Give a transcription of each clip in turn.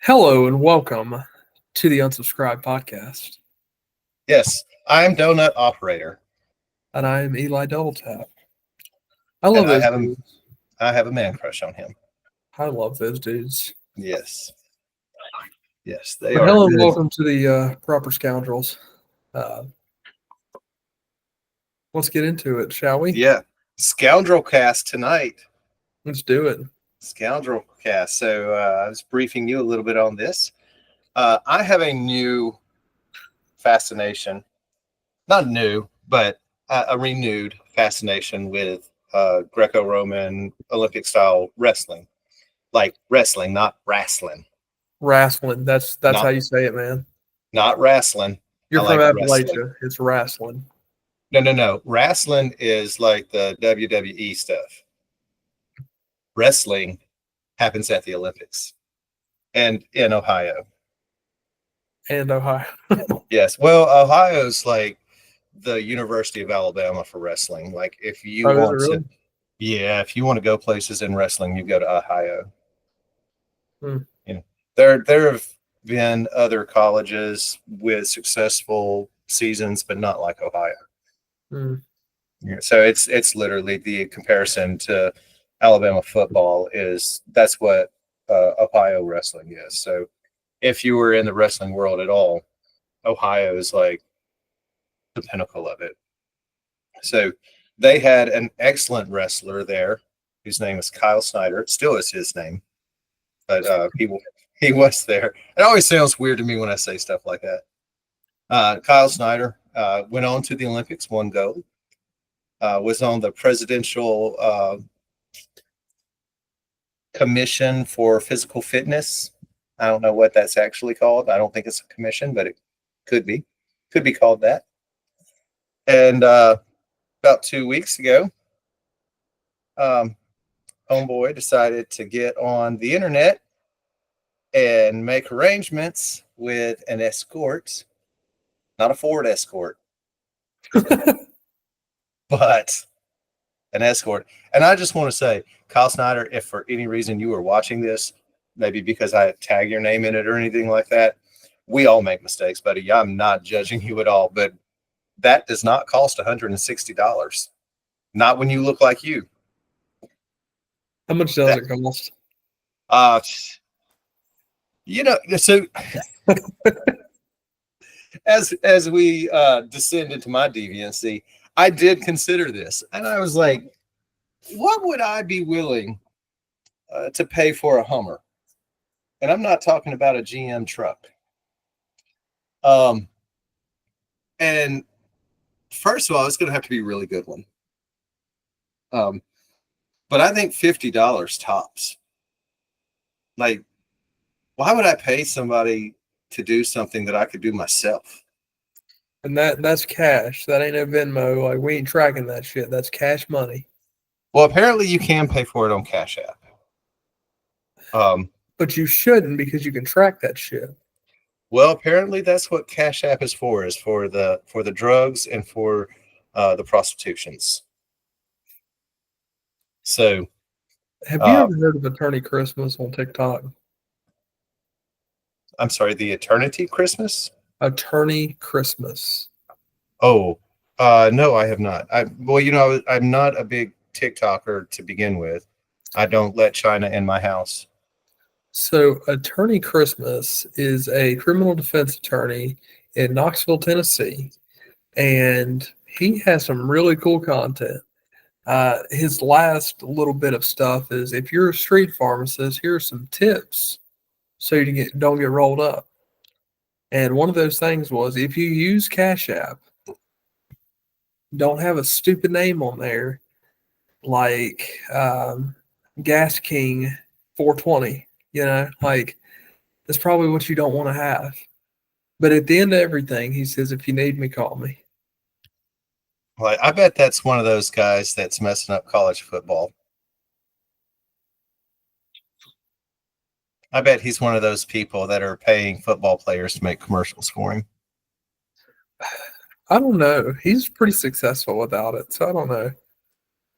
Hello and welcome to the Unsubscribed Podcast. Yes, I am Donut Operator, And I am Eli Doubletap. I and love those dudes. I have a man crush on him. I love those dudes. Yes, yes, they But are hello and good. welcome to the Proper Scoundrels. Uh, let's get into it, shall we? Yeah, Scoundrel Cast tonight. Let's do it. Scoundrel Cast. So I was briefing you a little bit on this. I have a new fascination, not new, but a renewed fascination with Greco-Roman Olympic-style wrestling, like wrestling, not wrestling, Wrestling. That's how not you say it, man. not wrestling. I You're from like wrestling. Appalachia. It's wrestling. No. Wrestling is like the WWE stuff. Wrestling happens at the Olympics and in Ohio. And Ohio. Yes. Well, Ohio's like the University of Alabama for wrestling. Like if you Oh, is it want to, really? yeah, if you want to go places in wrestling, you go to Ohio. Hmm. You know, there have been other colleges with successful seasons, but not like Ohio. Hmm. Yeah, so it's literally the comparison to Alabama football is that's what Ohio wrestling is. So if you were in the wrestling world at all, Ohio is like the pinnacle of it. So they had an excellent wrestler there whose name is Kyle Schynder. It still is his name, but he was there. It always sounds weird to me when I say stuff like that. Kyle Schynder went on to the Olympics, won gold. Was on the presidential commission for physical fitness. I don't know what that's actually called. I don't think it's a commission, but it could be. Could be called that. And about 2 weeks ago, homeboy decided to get on the internet and make arrangements with an escort, not a Ford Escort, but an escort. And I just want to say, Kyle Schynder, if for any reason you are watching this, maybe because I tag your name in it or anything like that, we all make mistakes, buddy. I'm not judging you at all, but that does not cost $160. Not when you look like you. How much does That, it cost? uh, so as we descend into my deviancy, I did consider this, and I was like, what would I be willing to pay for a Hummer? And I'm not talking about a GM truck. And first of all, it's going to have to be a really good one. But I think $50 tops. Like, why would I pay somebody to do something that I could do myself? And that's cash. That ain't no Venmo. Like, we ain't tracking that shit. That's cash money. Well, apparently you can pay for it on Cash App. But you shouldn't because you can track that shit. Well, apparently that's what Cash App is for the drugs and for the prostitutions. So, Have you ever heard of Attorney Christmas on TikTok? I'm sorry, the Eternity Christmas? Attorney Christmas. Oh, no, I have not. I'm not a big TikToker to begin with. I don't let China in my house. So, Attorney Christmas is a criminal defense attorney in Knoxville, Tennessee, and he has some really cool content. His last little bit of stuff is if you're a street pharmacist, here's some tips so you don't get rolled up. And one of those things was if you use Cash App, don't have a stupid name on there like Gas King 420. Like that's probably what you don't want to have. But at the end of everything, he says, if you need me, call me. Like, I bet that's one of those guys that's messing up college football. I bet he's one of those people that are paying football players to make commercials for him. I don't know. He's pretty successful without it, so I don't know.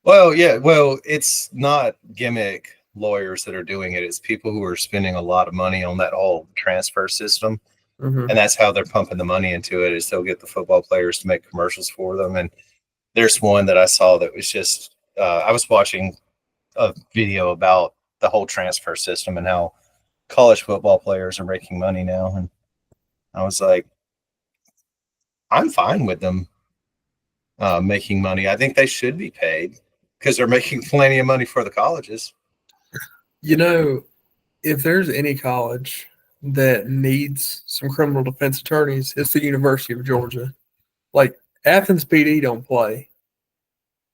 Well, yeah. Well, it's not gimmick lawyers that are doing it. It's people who are spending a lot of money on that whole transfer system. Hmm. And that's how they're pumping the money into it, is they'll get the football players to make commercials for them. And there's one that I saw that was just, I was watching a video about the whole transfer system and how college football players are making money now. And I was like, I'm fine with them making money. I think they should be paid because they're making plenty of money for the colleges. You know, if there's any college that needs some criminal defense attorneys, it's the University of Georgia. Like Athens PD don't play.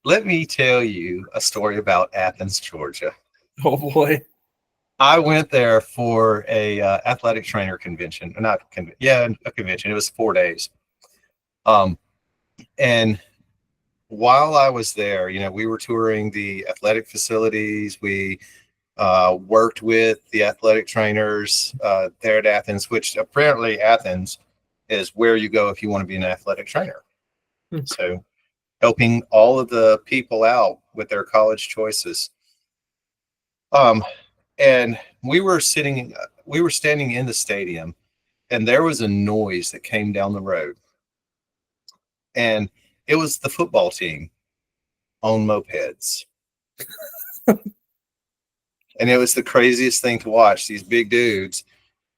Let me tell you a story about Athens, Georgia. Oh boy. I went there for a athletic trainer convention, a convention. It was 4 days. And while I was there, we were touring the athletic facilities. We worked with the athletic trainers there at Athens, which apparently Athens is where you go if you want to be an athletic trainer. Hmm. So helping all of the people out with their college choices. And we were standing in the stadium, and there was a noise that came down the road. And it was the football team on mopeds. And it was the craziest thing to watch. These big dudes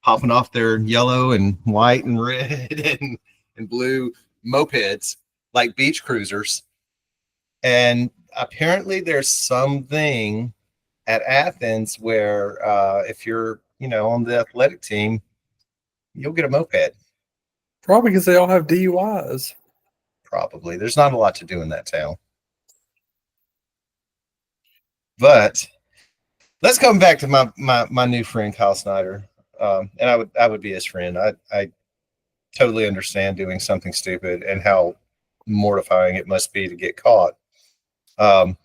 hopping off their yellow and white and red and blue mopeds like beach cruisers. And apparently there's something at Athens where if you're, on the athletic team, you'll get a moped. Probably because they all have DUIs. Probably. There's not a lot to do in that town. But let's come back to my new friend Kyle Schynder. And I would be his friend. I totally understand doing something stupid and how mortifying it must be to get caught. And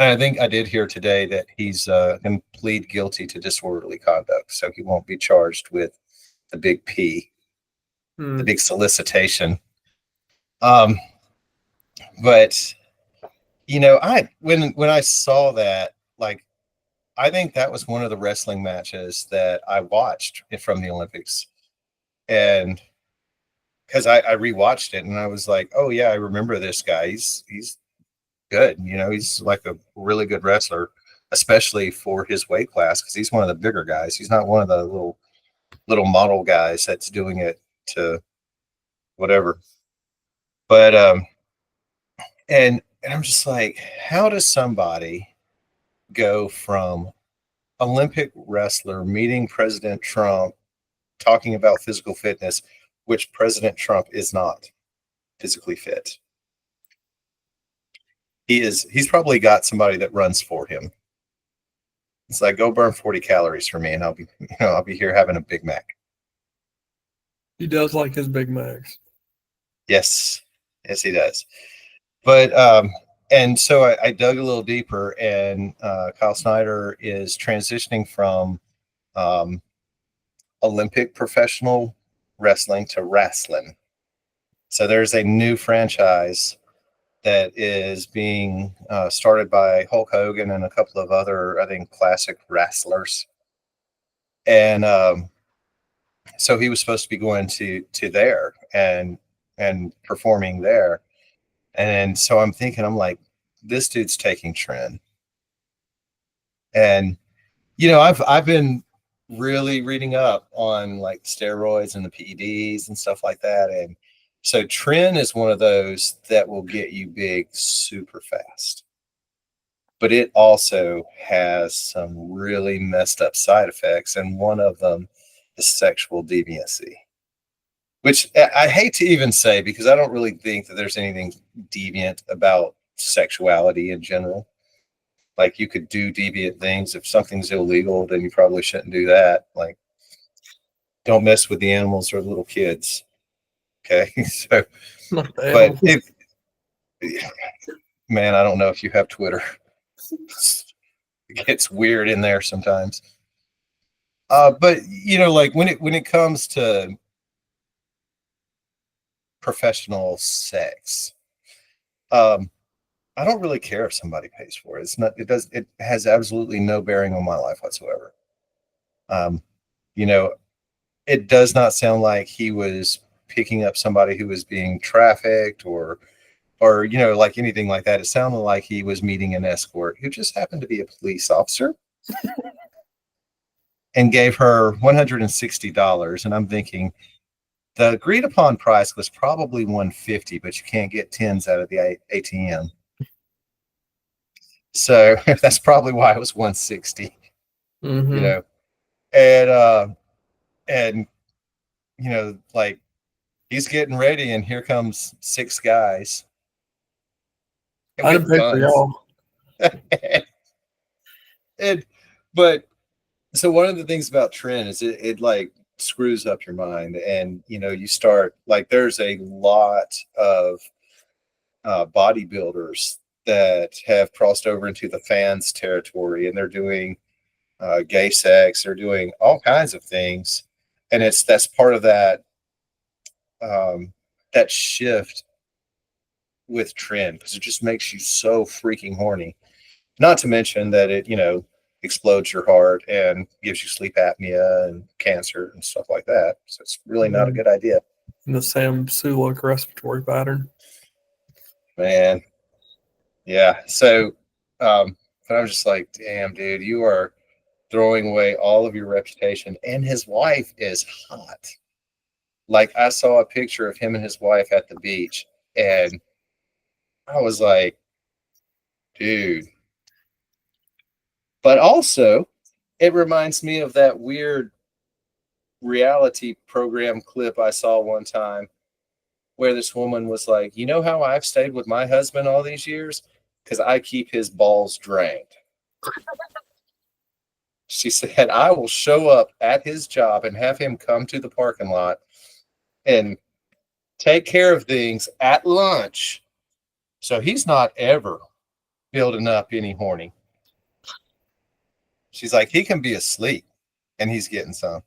I think I did hear today that he's going to plead guilty to disorderly conduct, so he won't be charged with the big P, the big solicitation. But when I saw that, like, I think that was one of the wrestling matches that I watched from the Olympics, and because I rewatched it and I was like, oh yeah, I remember this guy. He's good. He's like a really good wrestler, especially for his weight class, because he's one of the bigger guys. He's not one of the little model guys that's doing it to whatever. But and I'm just like, how does somebody go from Olympic wrestler meeting President Trump, talking about physical fitness, which President Trump is not physically fit? He's probably got somebody that runs for him. It's like, go burn 40 calories for me and I'll be here having a Big Mac. He does like his Big Macs. Yes, he does. But and so I dug a little deeper, and Kyle Schynder is transitioning from Olympic professional wrestling to wrestling. So there's a new franchise that is being started by Hulk Hogan and a couple of other, I think, classic wrestlers. And so he was supposed to be going to there and performing there. And so I'm like, this dude's taking trend. And I've been really reading up on like steroids and the PEDs and stuff like that. And so Tren is one of those that will get you big super fast. But it also has some really messed up side effects. And one of them is sexual deviancy, which I hate to even say, because I don't really think that there's anything deviant about sexuality in general. Like, you could do deviant things. If something's illegal, then you probably shouldn't do that. Like, don't mess with the animals or little kids. Okay. So, Not the but animals. man, I don't know if you have Twitter. It gets weird in there sometimes. But like when it comes to professional sex, I don't really care if somebody pays for it. It's not. It has absolutely no bearing on my life whatsoever. Um, you know, it does not sound like he was picking up somebody who was being trafficked or like anything like that. It sounded like he was meeting an escort who just happened to be a police officer and gave her $160. And I'm thinking the agreed upon price was probably 150, but you can't get tens out of the ATM. So that's probably why it was 160. Mm-hmm. And like he's getting ready, and here comes 6 guys I didn't with pay for guns. y'all. and but so one of the things about Trent is it like screws up your mind, and you start like there's a lot of bodybuilders that have crossed over into the fans territory, and they're doing gay sex, they're doing all kinds of things, and that's part of that shift with Trent, because it just makes you so freaking horny. Not to mention that it explodes your heart and gives you sleep apnea and cancer and stuff like that. So it's really not a good idea. In the Sam Sulek respiratory pattern. Man. Yeah. So but I'm just like, damn, dude, you are throwing away all of your reputation. And his wife is hot. Like, I saw a picture of him and his wife at the beach, and I was like, dude. But also, it reminds me of that weird reality program clip I saw one time where this woman was like, you know how I've stayed with my husband all these years? Because I keep his balls drained. She said, I will show up at his job and have him come to the parking lot and take care of things at lunch. So he's not ever building up any horny. She's like, he can be asleep and he's getting some.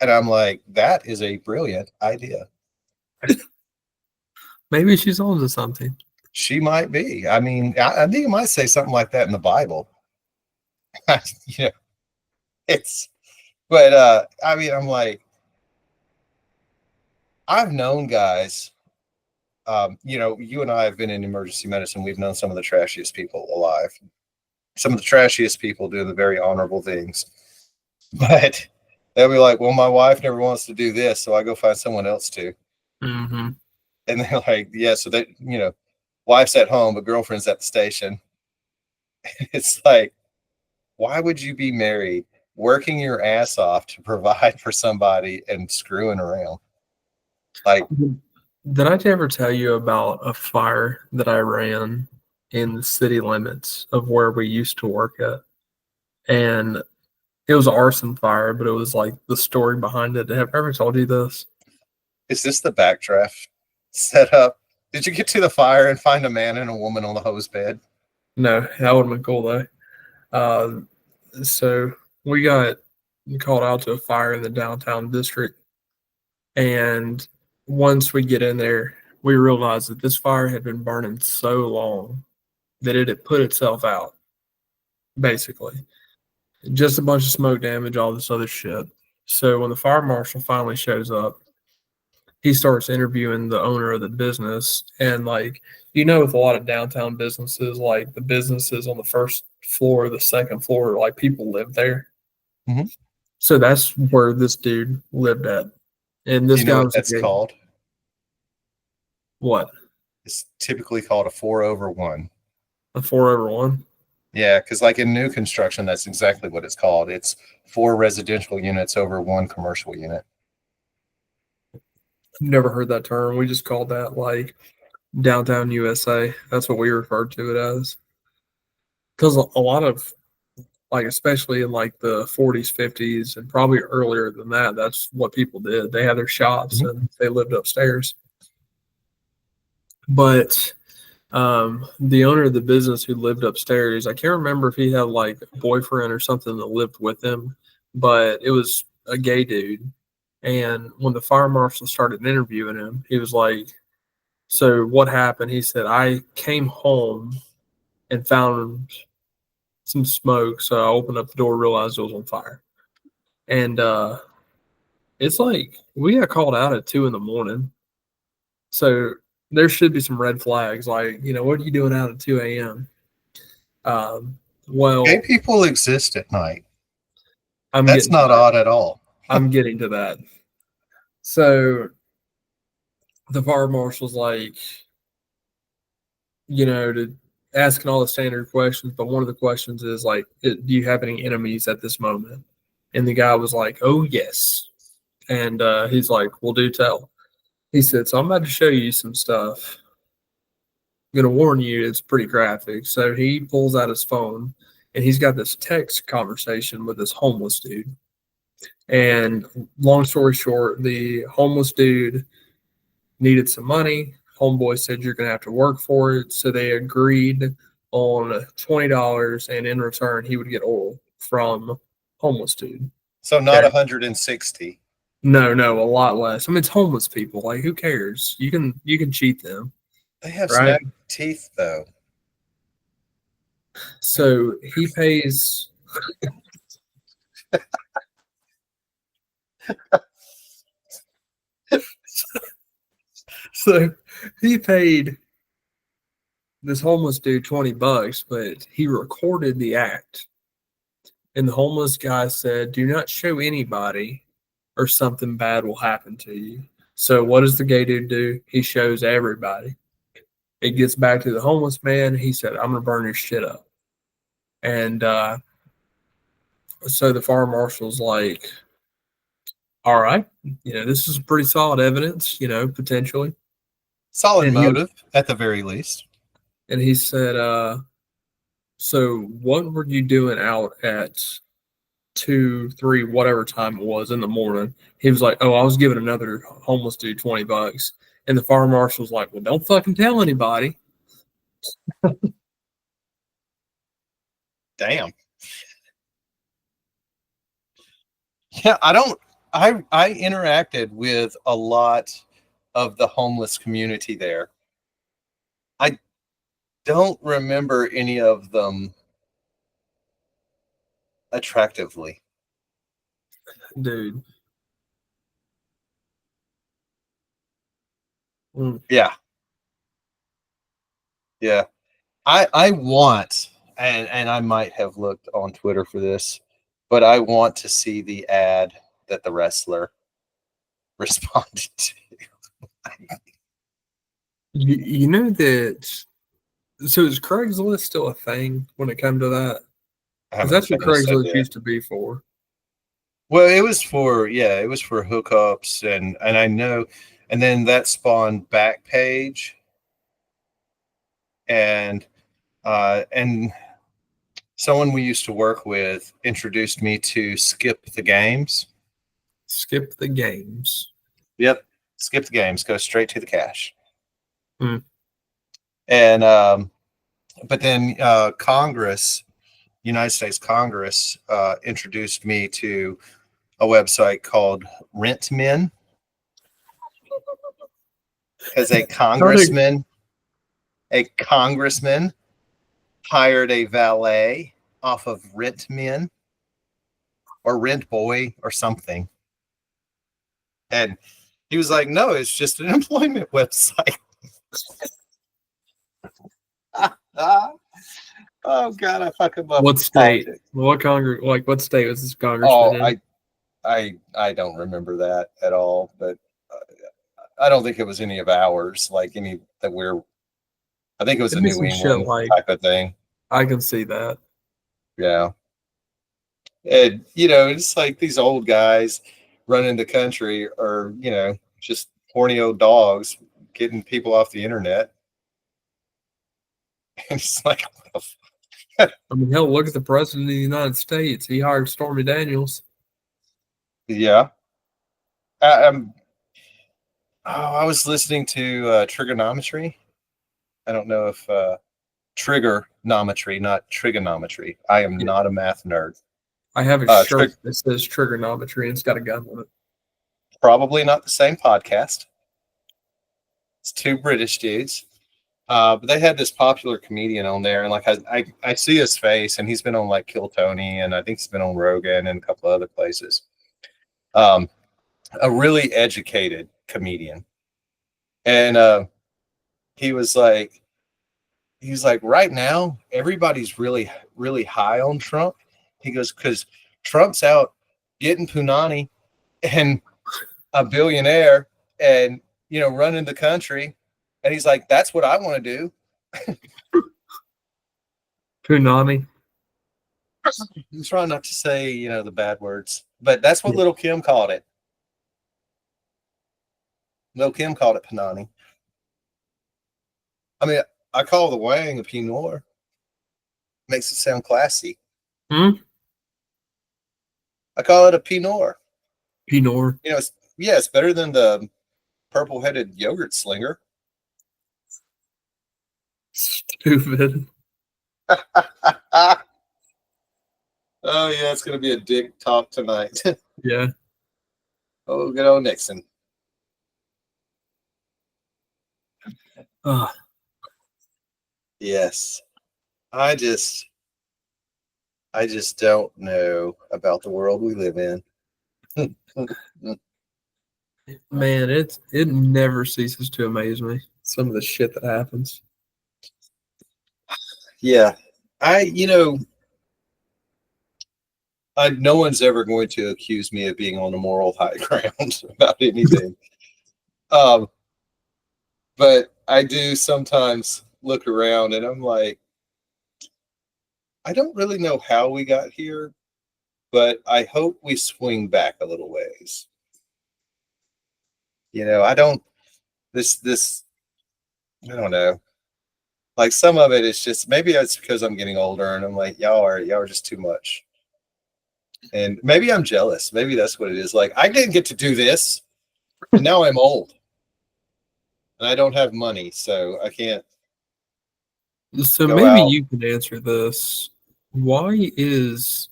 And I'm like, that is a brilliant idea. Maybe she's on to something. She might be. I mean, I think it might say something like that in the Bible. But I mean, I'm like, I've known guys, you and I have been in emergency medicine. We've known some of the trashiest people alive, some of the trashiest people doing the very honorable things. But they'll be like, well, my wife never wants to do this, so I go find someone else to. Mm-hmm. And they're like, yeah, so that, wife's at home, but girlfriend's at the station. It's like, why would you be married, working your ass off to provide for somebody and screwing around? Like, did I ever tell you about a fire that I ran in the city limits of where we used to work at? And it was an arson fire, but it was like the story behind it. Have I ever told you this? is this the backdraft setup? Did you get to the fire and find a man and a woman on the hose bed? No, that would have been cool though. So we got called out to a fire in the downtown district. And once we get in there, we realized that this fire had been burning so long that it had put itself out, basically. Just a bunch of smoke damage, all this other shit. So when the fire marshal finally shows up, he starts interviewing the owner of the business. And with a lot of downtown businesses, like the businesses on the first floor, the second floor, like people live there. Mm-hmm. So that's where this dude lived at. And Do this you know guy what was that's called? What? It's typically called a 4/1. A 4/1? Yeah, because like in new construction, that's exactly what it's called. It's 4 residential units over 1 commercial unit. I've never heard that term. We just called that like downtown USA. That's what we referred to it as. Because a lot of especially in like the 40s, 50s, and probably earlier than that, that's what people did. They had their shops and they lived upstairs. But the owner of the business who lived upstairs, I can't remember if he had like a boyfriend or something that lived with him, but it was a gay dude. And when the fire marshal started interviewing him, he was like, So what happened? He said, I came home and found some smoke. So I opened up the door, realized it was on fire. And it's like we got called out at 2 a.m. So there should be some red flags. Like, what are you doing out at 2 a.m.? Gay Well, people exist at night. I'm That's getting to not that. odd at all. I'm getting to that. So the fire marshal's like, to asking all the standard questions, but one of the questions is like, do you have any enemies at this moment? And the guy was like, oh yes. And he's like, well, do tell. He said, so I'm about to show you some stuff. I'm going to warn you, it's pretty graphic. So he pulls out his phone and he's got this text conversation with this homeless dude. And long story short, the homeless dude needed some money. Homeboy said, you're going to have to work for it. So they agreed on $20. And in return, he would get oil from homeless dude. So not Okay. 160. No, a lot less. I mean, it's homeless people. Like, who cares? You can cheat them, They have right? snag teeth, though. So he pays. So he paid this homeless dude $20, but he recorded the act. And the homeless guy said, do not show anybody or something bad will happen to you. So what does the gay dude do? He shows everybody. It gets back to the homeless man. He said, I'm going to burn your shit up. And so the fire marshal's like, all right, this is pretty solid evidence, potentially. Solid And motive, at the very least. he said, so what were you doing out at 2, 3, whatever time it was in the morning? He was like, oh, I was giving another homeless dude $20. And the fire marshal's like, well, don't fucking tell anybody. Damn. Yeah, I interacted with a lot of the homeless community there. I don't remember any of them attractively. Dude. Mm. Yeah. Yeah. I want, and I might have looked on Twitter for this, but I want to see the ad that the wrestler responded to. You know that. So is Craigslist still a thing when it comes to that? I Because haven't that's what finished it Craigslist yet. used to be for. Well, it was for hookups, and I know, and then that spawned Backpage, and someone we used to work with introduced me to Skip the Games. Skip the games. Yep, Skip the Games, go straight to the cash. Hmm. And but then United States Congress, introduced me to a website called Rent Men, because a congressman hired a valet off of Rent Men or Rent Boy or something. And he was like, no, it's just an employment website. Oh God, I fucking love What state? politics. What state was this Oh, congressman in? I don't remember that at all, but I don't think it was any of ours, like any that we're. I think it was a It'd be New some shit England like type of thing. I can see that. Yeah, and it's like these old guys running the country, or just horny old dogs getting people off the internet. And it's like, what the I mean, hell, look at the president of the United States. He hired Stormy Daniels. yeah. Um, I was listening to trigonometry. I don't know if trigonometry, not trigonometry. I am Yeah. not a math nerd. I have a Trig shirt that says trigonometry and it's got a gun on it. Probably not the same podcast. It's two British dudes. But they had this popular comedian on there, and like I see his face, and he's been on like Kill Tony, and I think he's been on Rogan and a couple of other places. A really educated comedian, and he was like, right now everybody's really really high on Trump. He goes, because Trump's out getting punani and a billionaire, and running the country, and he's like, that's what I want to do. Punani. I'm trying not to say, the bad words, but that's what Yeah. Little Kim called it. Little Kim called it Panani. I mean, I call the Wang a Pinot Noir. Makes it sound classy. Hmm? I call it a Pinot Noir. Pinot. It's better than the purple-headed yogurt slinger. Stupid. Oh, yeah, it's going to be a dick talk tonight. Yeah. Oh, good old Nixon. Yes. I just don't know about the world we live in. Man, it never ceases to amaze me. Some of the shit that happens. Yeah. No one's ever going to accuse me of being on a moral high ground about anything. But I do sometimes look around and I'm like, I don't really know how we got here, but I hope we swing back a little ways. I don't know. Like some of it is just, maybe it's because I'm getting older and I'm like, y'all are just too much. And maybe I'm jealous. Maybe that's what it is. Like, I didn't get to do this, and now I'm old. And I don't have money, so I can't So go maybe out. you can answer this. Why is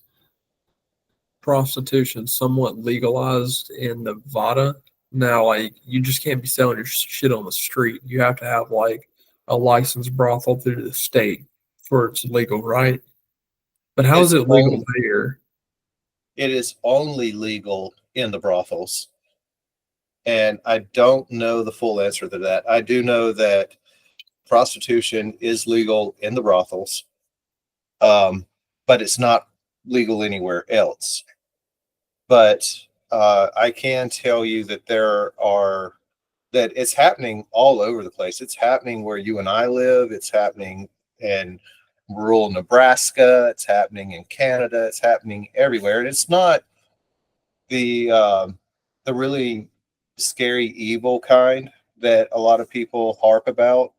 prostitution somewhat legalized in Nevada? Now, like, you just can't be selling your shit on the street. You have to have like a licensed brothel through the state for it's legal, right? But how is It's it legal only there? it is only legal in the brothels. And I don't know the full answer to that. I do know that prostitution is legal in the brothels, but it's not legal anywhere else. But I can tell you that that it's happening all over the place. It's happening where you and I live. It's happening in rural Nebraska. It's happening in Canada. It's happening everywhere. And it's not the really scary evil kind that a lot of people harp about.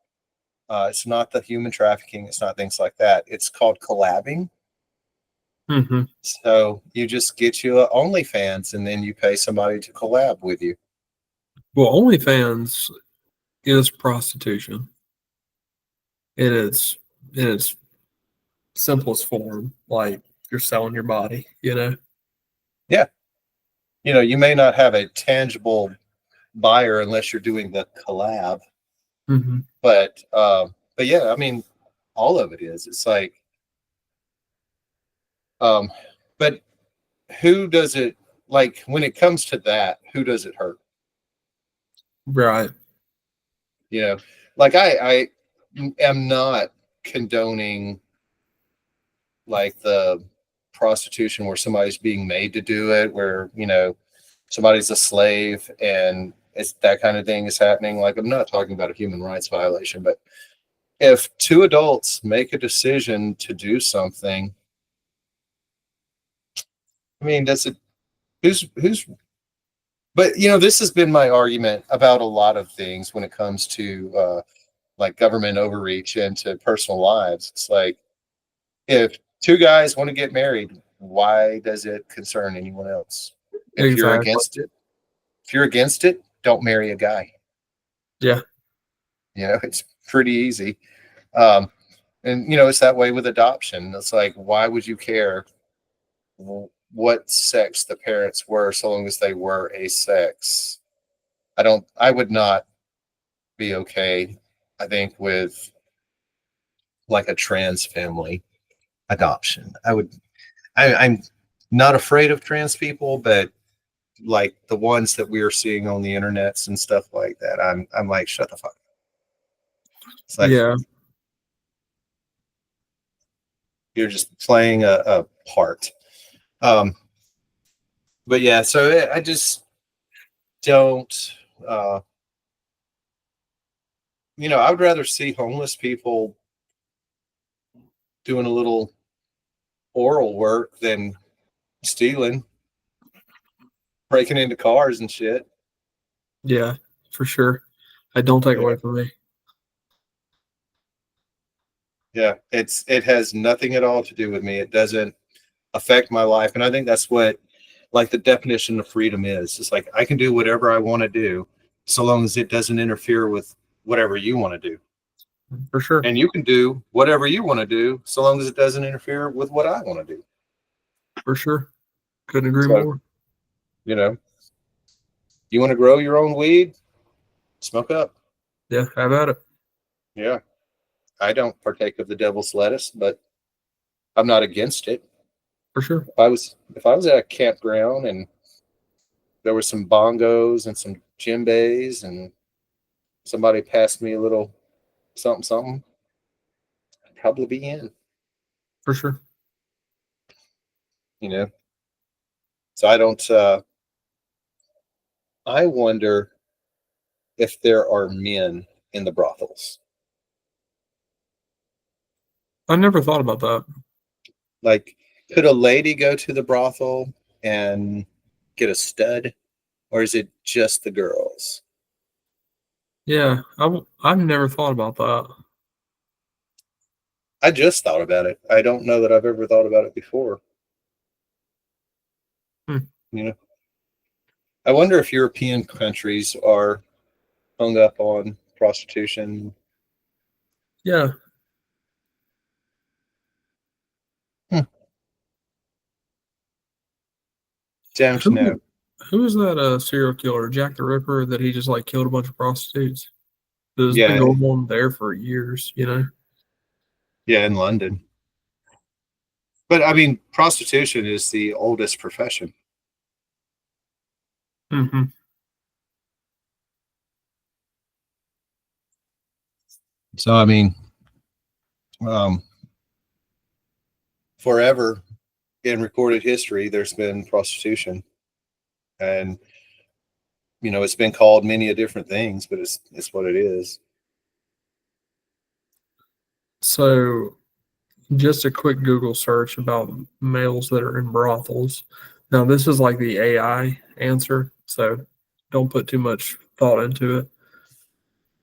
It's not the human trafficking. It's not things like that. It's called collabing. Hmm. So you just get you a OnlyFans and then you pay somebody to collab with you. Well, OnlyFans is prostitution in its simplest form. Like you're selling your body, you know? Yeah. You may not have a tangible buyer unless you're doing the collab, Hmm. but yeah, I mean, all of it is. It's like, um, but who does it, like when it comes to that? Who does it hurt? Right. You know, like I am not condoning like the prostitution where somebody's being made to do it, where somebody's a slave and it's that kind of thing is happening. Like, I'm not talking about a human rights violation, but if two adults make a decision to do something, I mean, does it, who's, but this has been my argument about a lot of things when it comes to like government overreach into personal lives. It's like, if two guys want to get married, why does it concern anyone else? If you're Exactly. against it, don't marry a guy. Yeah. It's pretty easy. Um, and it's that way with adoption. It's like, why would you care what sex the parents were so long as they were a sex? I would not be okay, I think, with like a trans family adoption. I'm not afraid of trans people, but like the ones that we are seeing on the internets and stuff like that, I'm like, shut the fuck up. It's like Yeah. you're just playing a part. Um, but yeah, so I just don't. Uh, I would rather see homeless people doing a little oral work than stealing, breaking into cars and shit. Yeah, for sure. I don't take Yeah, away from me. yeah. It has nothing at all to do with me. It doesn't affect my life, and I think that's what like the definition of freedom is. It's like I can do whatever I want to do, so long as it doesn't interfere with whatever you want to do, For sure. and you can do whatever you want to do, so long as it doesn't interfere with what I want to do. For sure. Couldn't agree So more. you know, you want to grow your own weed, smoke up. Yeah, how about it? Yeah, I don't partake of the devil's lettuce, but I'm not against it. For sure. If I was at a campground and there were some bongos and some djembes and somebody passed me a little something something, I'd probably be in. For sure. You know, so I don't. I wonder if there are men in the brothels. I never thought about that. Like, could a lady go to the brothel and get a stud, or is it just the girls? Yeah, I've never thought about that. I just thought about it. I don't know that I've ever thought about it before. Hmm. You know, I wonder if European countries are hung up on prostitution. Yeah. Hmm. Don't know. Who was that serial killer, Jack the Ripper, that he just like killed a bunch of prostitutes? It's been Yeah, going on there for years, you know? yeah, in London. But I mean, prostitution is the oldest profession. Hmm. So I mean, um, forever in recorded history, there's been prostitution, and it's been called many a different things, but it's what it is. So just a quick Google search about males that are in brothels. Now this is like the AI answer, so don't put too much thought into it.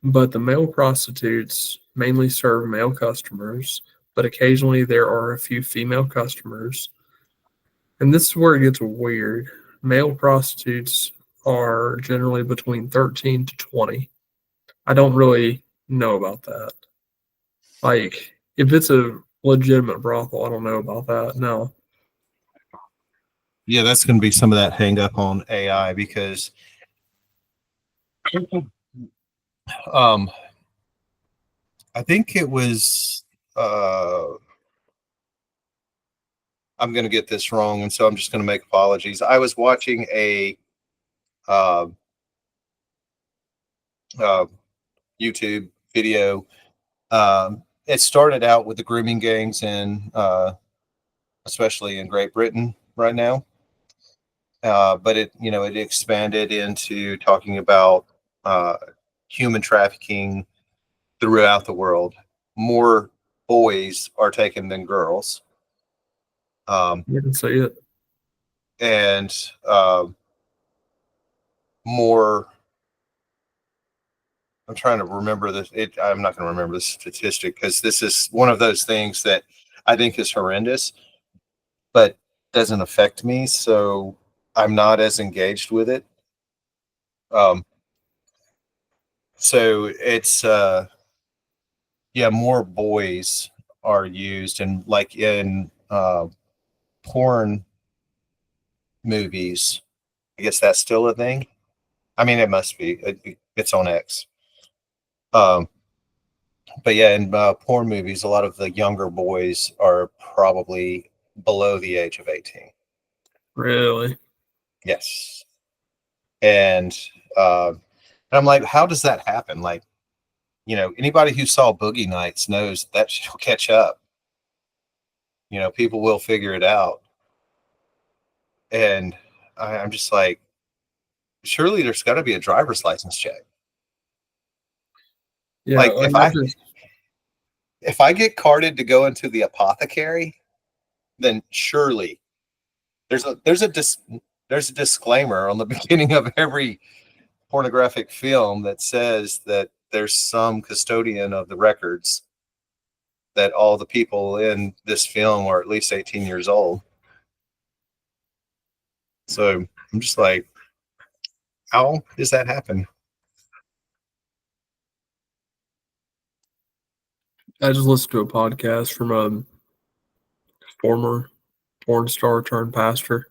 But the male prostitutes mainly serve male customers, but occasionally there are a few female customers. And this is where it gets weird. Male prostitutes are generally between 13 to 20. I don't really know about that. Like, if it's a legitimate brothel, I don't know about that. No. Yeah, that's going to be some of that hang up on AI because um, I think it was. I'm going to get this wrong, and so I'm just going to make apologies. I was watching a uh, uh, YouTube video. It started out with the grooming gangs in, especially in Great Britain right now, but it expanded into talking about uh, human trafficking throughout the world. More boys are taken than girls, You can see it. and uh, more. I'm trying to remember this. I'm not going to remember the statistic because this is one of those things that I think is horrendous, but doesn't affect me. So I'm not as engaged with it. Um, so it's yeah, more boys are used, and like in porn movies. I guess that's still a thing. I mean, it must be. It's on X. Um, but yeah, in porn movies, a lot of the younger boys are probably below the age of 18. Really? Yes. And I'm like, how does that happen? Like, anybody who saw Boogie Nights knows that she'll catch up. People will figure it out. And I'm just like, surely there's got to be a driver's license check. Yeah, Like like I just if I get carded to go into the apothecary, then surely there's a disclaimer on the beginning of every pornographic film that says that there's some custodian of the records, that all the people in this film are at least 18 years old. So I'm just like, how does that happen? listened to a podcast from a former porn star turned pastor,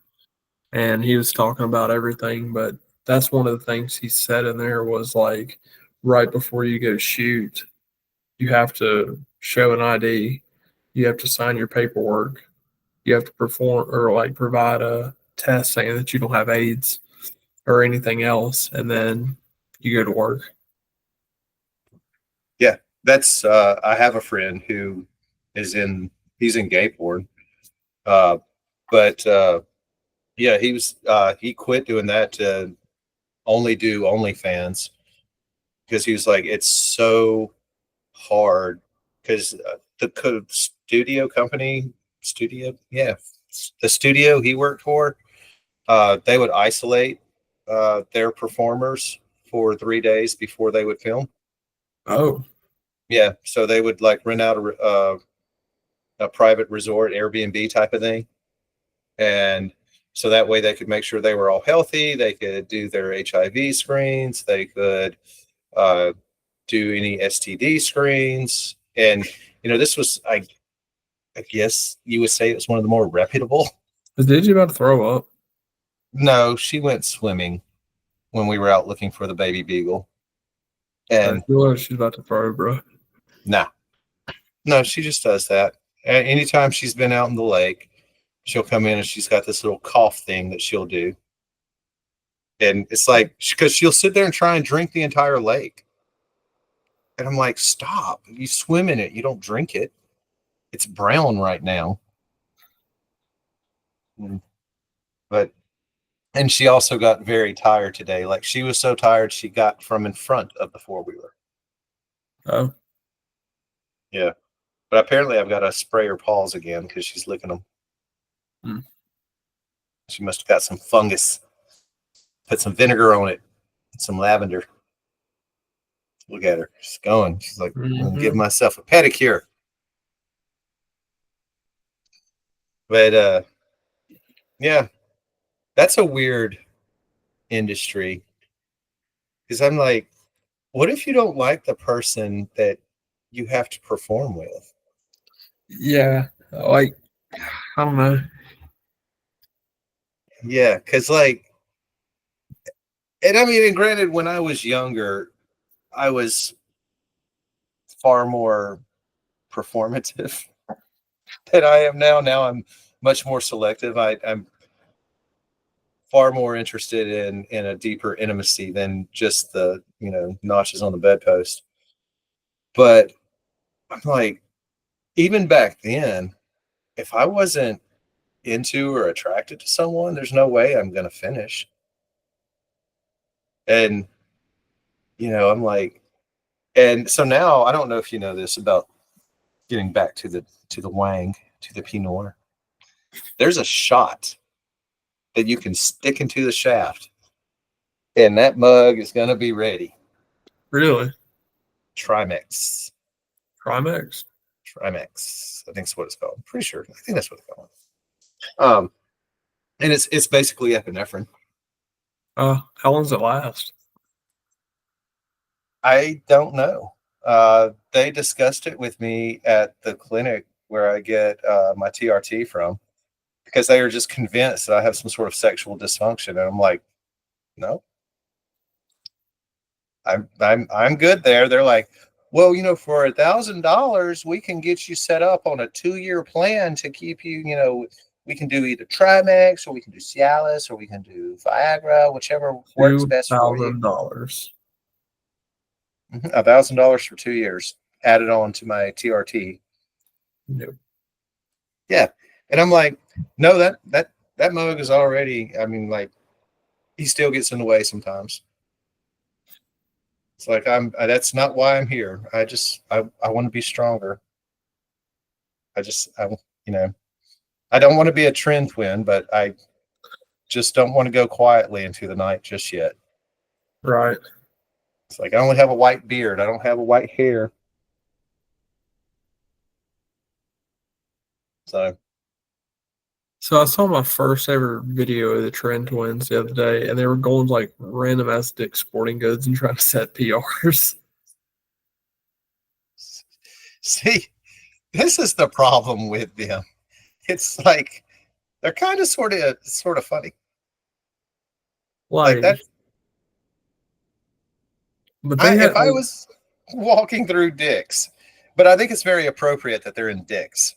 and he was talking about everything. But that's one of the things he said in there was like, right before you go shoot, you have to show an ID, you have to sign your paperwork, you have to perform or like provide a test saying that you don't have AIDS or anything else, and then you go to work. Yeah, that's I have a friend who he's in gay porn. Uh, but yeah, he quit doing that to only do OnlyFans, because he was like, it's so hard, because the the studio he worked for, they would isolate their performers for 3 days before they would film. Oh, Yeah, so they would like rent out a private resort, Airbnb type of thing, and so that way they could make sure they were all healthy. They could do their HIV screens. They could uh, do any STD screens, and this was, I guess you would say, it was one of the more reputable. did you about to throw up? No, she went swimming when we were out looking for the baby beagle, I and feel like she's about to throw, bro. nah, no, she just does that. Anytime she's been out in the lake, she'll come in and she's got this little cough thing that she'll do. And it's like, because she'll sit there and try and drink the entire lake. And I'm like, stop. You swim in it. You don't drink it. It's brown right now. But, and she also got very tired today. Like, she was so tired, she got from in front of the four-wheeler. Oh, Yeah. But apparently I've got to spray her paws again because she's licking them. hmm. She must have got some fungus. Put some vinegar on it, some lavender. Look at her. She's going. She's like, I'm going to give Mm-hmm. myself a pedicure. But yeah, that's a weird industry, because I'm like, what if you don't like the person that you have to perform with? Yeah, like I don't know. Yeah, because like, and I mean, and granted, when I was younger, I was far more performative than I am now. Now I'm much more selective. I'm far more interested in a deeper intimacy than just the notches on the bedpost. But I'm like, even back then, if I wasn't into or attracted to someone, there's no way I'm going to finish. And I'm like, and so now I don't know if you know this about getting back to the Wang, to the Pinot Noir. There's a shot that you can stick into the shaft, and that mug is going to be ready. Really, Trimex. Trimex. Trimex. I think that's what it's called. I'm pretty sure. I think that's what it's called. Um, and it's basically epinephrine. How long does it last? I don't know. They discussed it with me at the clinic where I get my TRT from, because they are just convinced that I have some sort of sexual dysfunction. And I'm like, no. I'm good there. They're like, well, for $1,000, we can get you set up on a 2-year plan to keep you, we can do either Trimax or we can do Cialis or we can do Viagra, whichever works best for you. $2,000. $1,000 for 2 years added on to my TRT. No. Yeah. And I'm like, no, that mug is already, like, he still gets in the way sometimes. It's like that's not why I'm here. I want to be stronger. I don't want to be a trend twin, but I just don't want to go quietly into the night just yet. Right. It's like I only have a white beard. I don't have a white hair. So I saw my first ever video of the Trend Twins the other day, and they were going to like random ass Dick's Sporting Goods and trying to set PRs. see, this is the problem with them. It's like they're kind of sort of funny. Like that. But they If I was walking through Dick's, but I think it's very appropriate that they're in Dick's.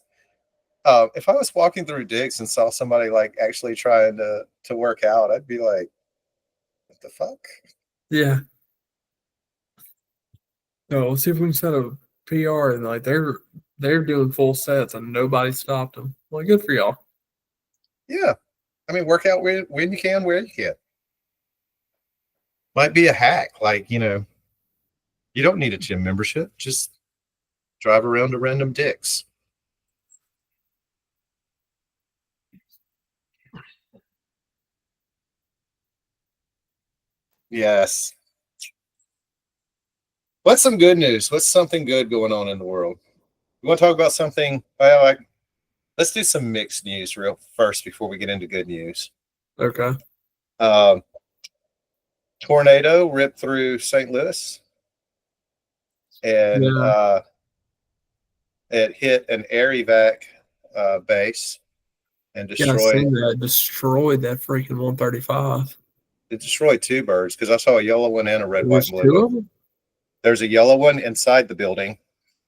If I was walking through Dick's and saw somebody like actually trying to work out, I'd be like, "What the fuck?" Yeah. No, let's see if we can set a PR, and like they're doing full sets and nobody stopped them. Well, good for y'all. Yeah, work out when you can, where you can. Might be a hack, like you don't need a gym membership. Just drive around to random Dick's. Yes. What's some good news? What's something good going on in the world? You want to talk about something? Well, let's do some mixed news real first before we get into good news. Okay. Tornado ripped through St. Louis, and it hit an air evac base and Yeah, I destroyed. seen that. Destroyed that freaking 135. It destroyed 2 birds because I saw a yellow one and a red, white, There's and blue 2 one. of them? There's a yellow one inside the building.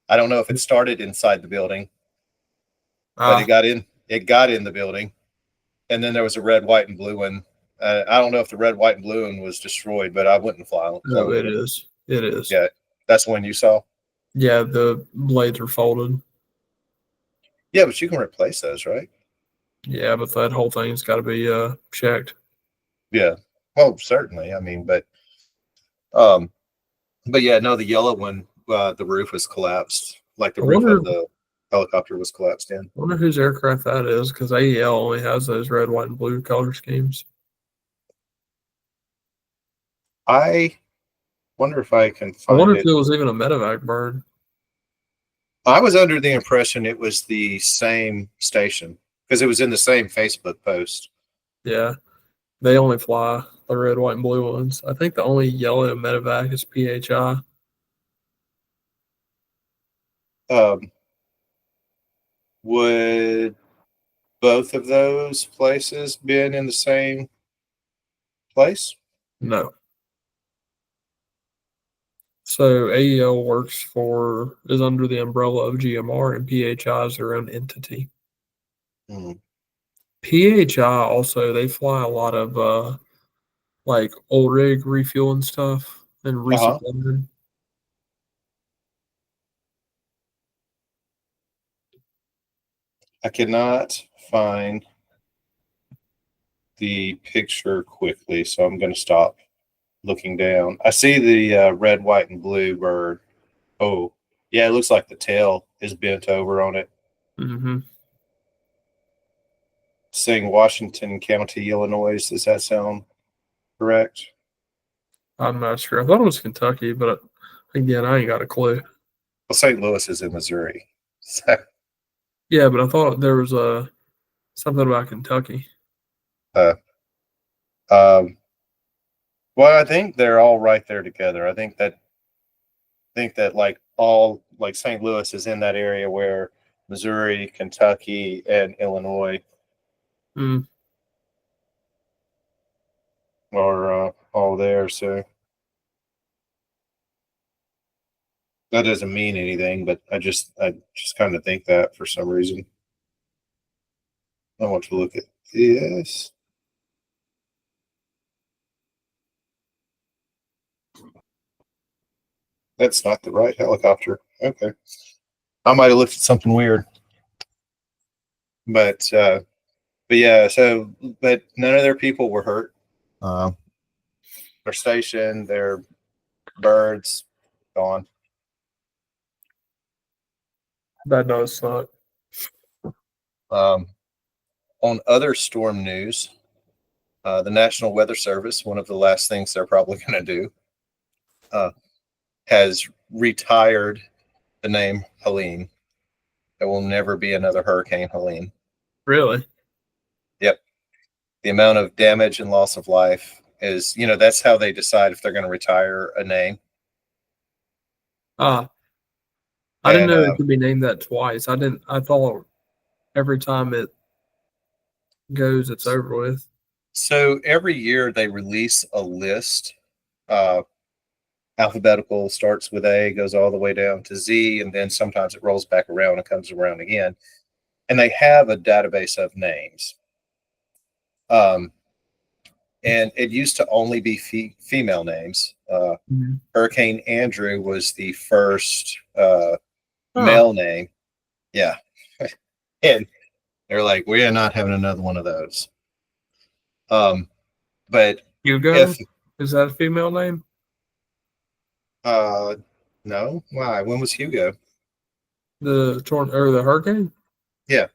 I don't know if it started inside the building, but it got in. It got in the building, and then there was a red, white, and blue one. I don't know if the red, white, and blue one was destroyed, but I wouldn't fly No, with it it. is. It is. Yeah, that's the one you saw. Yeah, the blades are folded. Yeah, but you can replace those, right? Yeah, but that whole thing's got to be checked. Yeah. Well, certainly. But yeah, no, the yellow one, the roof was collapsed, like the roof of the helicopter was collapsed in. I wonder whose aircraft that is, because AEL only has those red, white, and blue color schemes. I wonder if I can I wonder find if it. it was even a medevac bird. I was under the impression it was the same station because it was in the same Facebook post. Yeah, they only fly the red, white, and blue ones. I think the only yellow medevac is PHI. Would both of those places been in the same place? No. So AEL is under the umbrella of GMR, and PHI is their own entity. Hmm. PHI also, they fly a lot of like old rig refuel and stuff and resupplying. I cannot find the picture quickly, so I'm going to stop looking down. I see the red, white, and blue bird. Oh, yeah, it looks like the tail is bent over on it. Mm-hmm. Saying Washington County, Illinois. Does that sound correct? I'm not sure. I thought it was Kentucky, but again, I ain't got a clue. Well, St. Louis is in Missouri. So, Yeah, but I thought there was something about Kentucky. uh, um, well, I think they're all right there together. I think that like St. Louis is in that area where Missouri, Kentucky, and Illinois Mm. are all there. So That doesn't mean anything, but I just kind of think that for some reason. I want to look at this. That's not the right helicopter. Okay. I might have looked at something weird. But yeah, so but none of their people were hurt. Uh, their station, their birds, gone. That does suck. Um, on other storm news, the National Weather Service, one of the last things they're probably going to do, uh, has retired the name Helene. There will never be another Hurricane Helene. Really? Yep. The amount of damage and loss of life is, that's how they decide if they're going to retire a name. Ah, I didn't And know it could be named that twice. I thought every time it goes, it's over with. so every year they release a list. Uh, Alphabetical starts with A, goes all the way down to Z, and then sometimes it rolls back around and comes around again. And they have a database of names. And it used to only be female names. Mhm. Hurricane Andrew was the first Huh. male name. Yeah. And they're like, we are not having another one of those. But Hugo? if, Is that a female name? uh, no, why? When was Hugo? The or the hurricane? Yeah.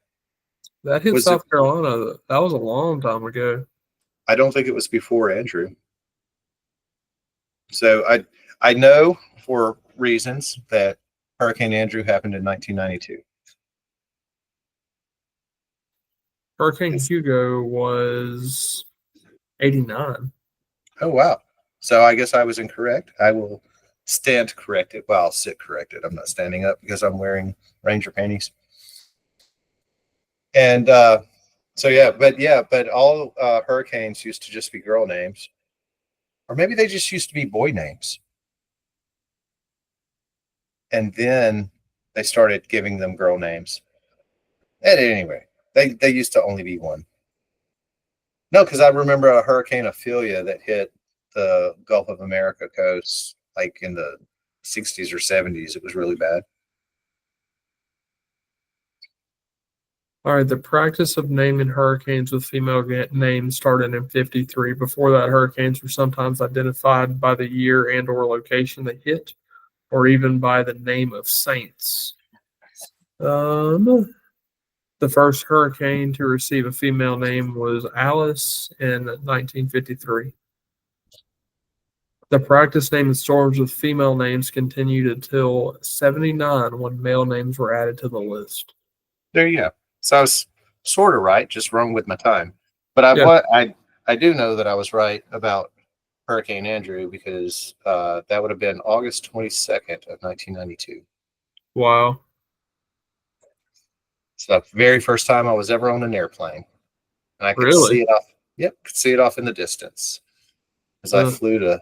That hit Was it? South Carolina. That was a long time ago. I don't think it was before Andrew. So I know for reasons that Hurricane Andrew happened in 1992. Hurricane Hugo was 89. Oh wow! So I guess I was incorrect. I will stand corrected. Well, I'll sit corrected. I'm not standing up because I'm wearing Ranger panties. And but all hurricanes used to just be girl names, or maybe they just used to be boy names, and then they started giving them girl names. And anyway, they used to only be one. No, because I remember a Hurricane Ophelia that hit the Gulf of America coast like in the 60s or 70s. It was really bad. All right, the practice of naming hurricanes with female names started in 53. Before that, hurricanes were sometimes identified by the year and or location they hit, or even by the name of saints. The first hurricane to receive a female name was Alice in 1953. The practice naming storms with female names continued until 79 when male names were added to the list. There you go. So I was sort of right, just wrong with my time. But Yeah. I do know that I was right about Hurricane Andrew because that would have been August 22nd of 1992. Wow. It's the very first time I was ever on an airplane, and I could see Really? it off. Yep, could see it off in the distance as I Uh, flew to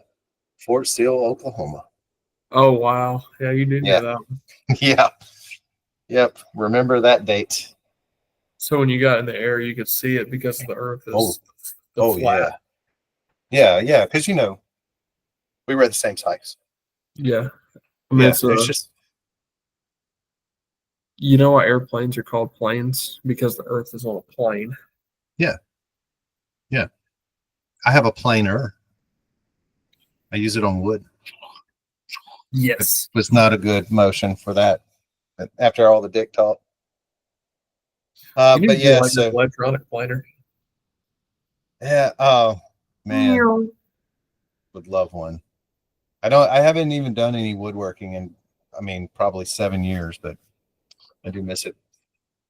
Fort Steele, Oklahoma. oh, wow. Yeah, you do know Yeah, that. yeah, yep. Remember that date? So when you got in the air, you could see it because the earth Oh, is the oh flat. yeah, yeah. Because we were at the same size. Yeah. I mean, Yeah, it's just you know why airplanes are called planes? Because the earth is on a plane. yeah, yeah. I have a planer. I use it on wood. It Yes. was not a good motion for that. After all the dick talk. You need But to get yeah, like an so electronic planer. yeah. Oh man, Meow. would love one. I haven't even done any woodworking in, I mean, probably 7 years, but I do miss it.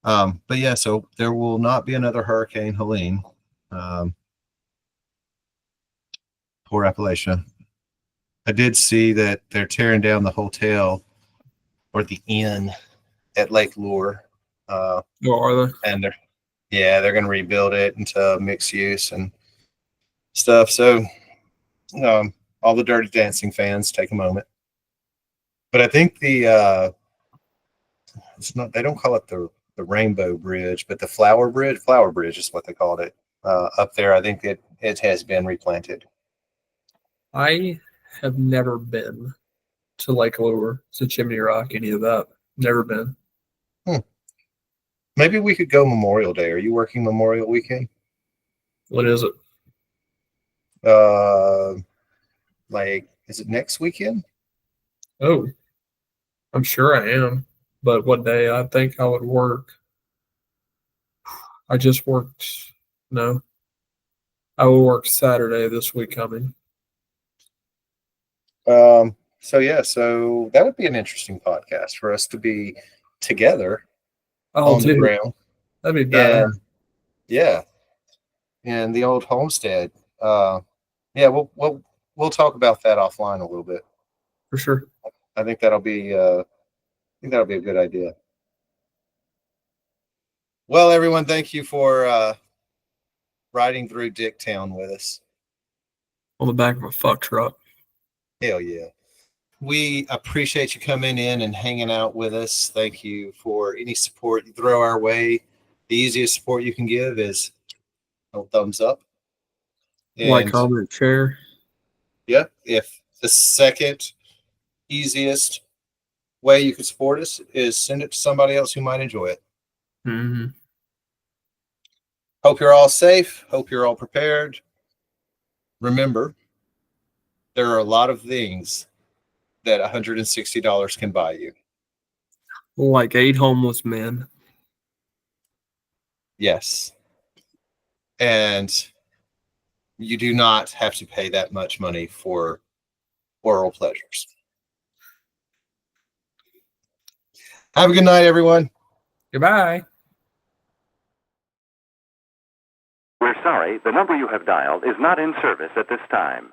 But yeah, so there will not be another Hurricane Helene. Um, poor Appalachia. I did see that they're tearing down the hotel or the inn at Lake Lure. Oh, are they? And they're going to rebuild it into mixed use and stuff. So, all the Dirty Dancing fans take a moment. But I think it's not. They don't call it the Rainbow Bridge, but the Flower Bridge. Flower Bridge is what they called it up there. I think it has been replanted. I have never been to Lake Lure, to Chimney Rock, any of that. Never been. Maybe we could go Memorial Day. Are you working Memorial Weekend? What is it? Like, is it next weekend? Oh, I'm sure I am. But what day? I think I would work. I just worked. No, I will work Saturday this week coming. So yeah, so that would be an interesting podcast for us to be together Oh, on the dude, ground. that'd be badass. And yeah, and the old homestead. Yeah, we'll talk about that offline a little bit. For sure. I think that'll be a good idea. Well, everyone, thank you for riding through Dicktown with us. On the back of a fuck truck. Hell yeah. We appreciate you coming in and hanging out with us. Thank you for any support you throw our way. The easiest support you can give is a thumbs up. Like, And comment, share. yeah, if the second easiest way you could support us is send it to somebody else who might enjoy it. Mm-hmm. Hope you're all safe. Hope you're all prepared. Remember, there are a lot of things that $160 can buy you. Like 8 homeless men. Yes. And you do not have to pay that much money for oral pleasures. Have a good night, everyone. Goodbye. We're sorry, the number you have dialed is not in service at this time.